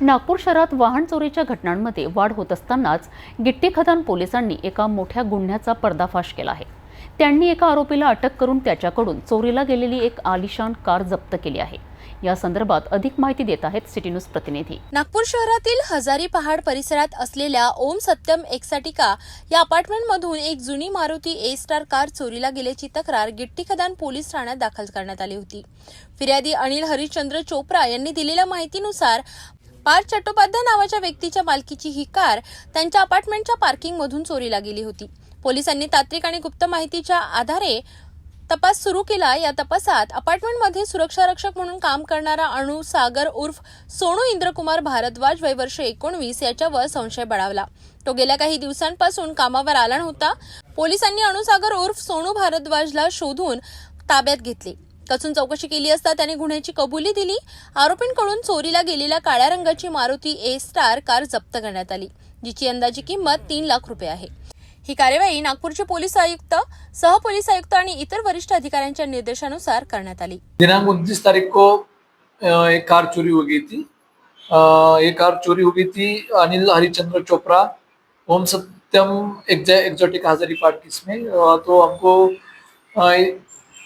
नागपूर शहरात वाहन चोरीच्या घटनांमध्ये वाढ होत असतानाच गिट्टी खदान पोलिसांनी एका मोठ्या गुन्ह्याचा पर्दाफाश केला आहे। त्यांनी एका आरोपीला अटक करून त्याच्याकडून चोरीला गेलेली एक आलिशान कार जप्त केली आहे। या संदर्भात अधिक माहिती देत आहेत सिटी न्यूज प्रतिनिधी। नागपूर शहरातील हजारी पहाड परिसरात असलेल्या ओम सत्यम एक्साटिका या अपार्टमेंटमधून एक जुनी मारुती ए स्टार कार चोरीला गेल्याची तक्रार गिट्टी खदान पोलीस ठाण्यात दाखल करण्यात आली होती। फिर्यादी अनिल हरिश्चंद्र चोप्रा यांनी दिलेल्या माहितीनुसार पार्थ चट्टोपाध्याय नावाच्या व्यक्तीच्या मालकीची ही कार त्यांच्या अपार्टमेंटच्या पार्किंगमधून चोरीला गेली होती। पोलिसांनी तांत्रिक आणि गुप्त माहितीच्या आधारे तपास सुरू केला। या तपासात अपार्टमेंटमध्ये सुरक्षा रक्षक म्हणून काम करणारा अनु सागर उर्फ सोनू इंद्रकुमार भारद्वाज वय वर्ष 19 याच्यावर संशय बळावला। तो गेल्या काही दिवसांपासून कामावर आला नव्हता। पोलिसांनी अनु सागर उर्फ सोनू भारद्वाजला शोधून ताब्यात घेतले। कसून चौकशी केली असता त्याने गुन्ह्याची कबुली दिली। आरोपींकडून चोरीला गेलेल्या काळ्या रंगाची मारुती ए स्टार कार जप्त करण्यात आली, जिची अंदाजी किंमत 3 लाख रुपये आहे। ही कार्यवाही नागपूरचे पोलीस आयुक्त, सहपोलीस आयुक्त आणि इतर वरिष्ठ अधिकाऱ्यांच्या निर्देशानुसार करण्यात आली। दिनांक 29 तारीख को एक कार चोरी हो गई थी। ये कार चोरी हो गई थी अनिल हरिचंद्र चोपड़ा, ओम सत्यम एक्जोटिक हजारी पार्क में। तो हमको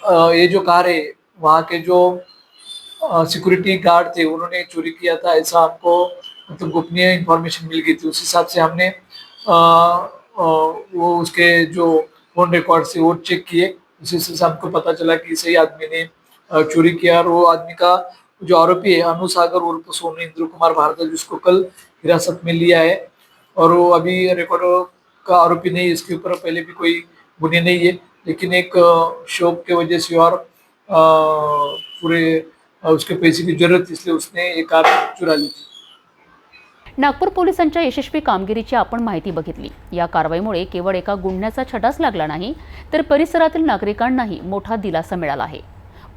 ये जो कार है वहाँ के जो सिक्योरिटी गार्ड थे उन्होंने चोरी किया था, ऐसा हमको मतलब गोपनीय इंफॉर्मेशन मिल गई थी। उस हिसाब से हमने वो उसके जो फोन रिकॉर्ड से वो चेक किए। उस हिसाब से हमको पता चला कि सही आदमी ने चोरी किया। और वो आदमी का जो आरोपी है अनु सागर उर्फ सोनू इंद्र कुमार भारद्वाज, जिसको कल हिरासत में लिया है और वो अभी रिकॉर्ड का आरोपी नहीं, इसके ऊपर पहले भी कोई गुन्हे नहीं है, लेकिन एक शौक के वजह से और पूरे उसके पैसे की जरूरत थी, इसलिए उसने ये कार चुरा ली थी। नागपूर पोलिसांच्या यशस्वी कामगिरीची आपण माहिती बघितली। या कारवाईमुळे केवळ एका गुन्ह्याचा छडाच लागला नाही, तर परिसरातील नागरिकांनाही मोठा दिलासा मिळाला आहे।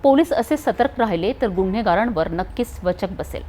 पोलीस असे सतर्क राहिले तर गुन्हेगारांवर नक्कीच वचक बसेल।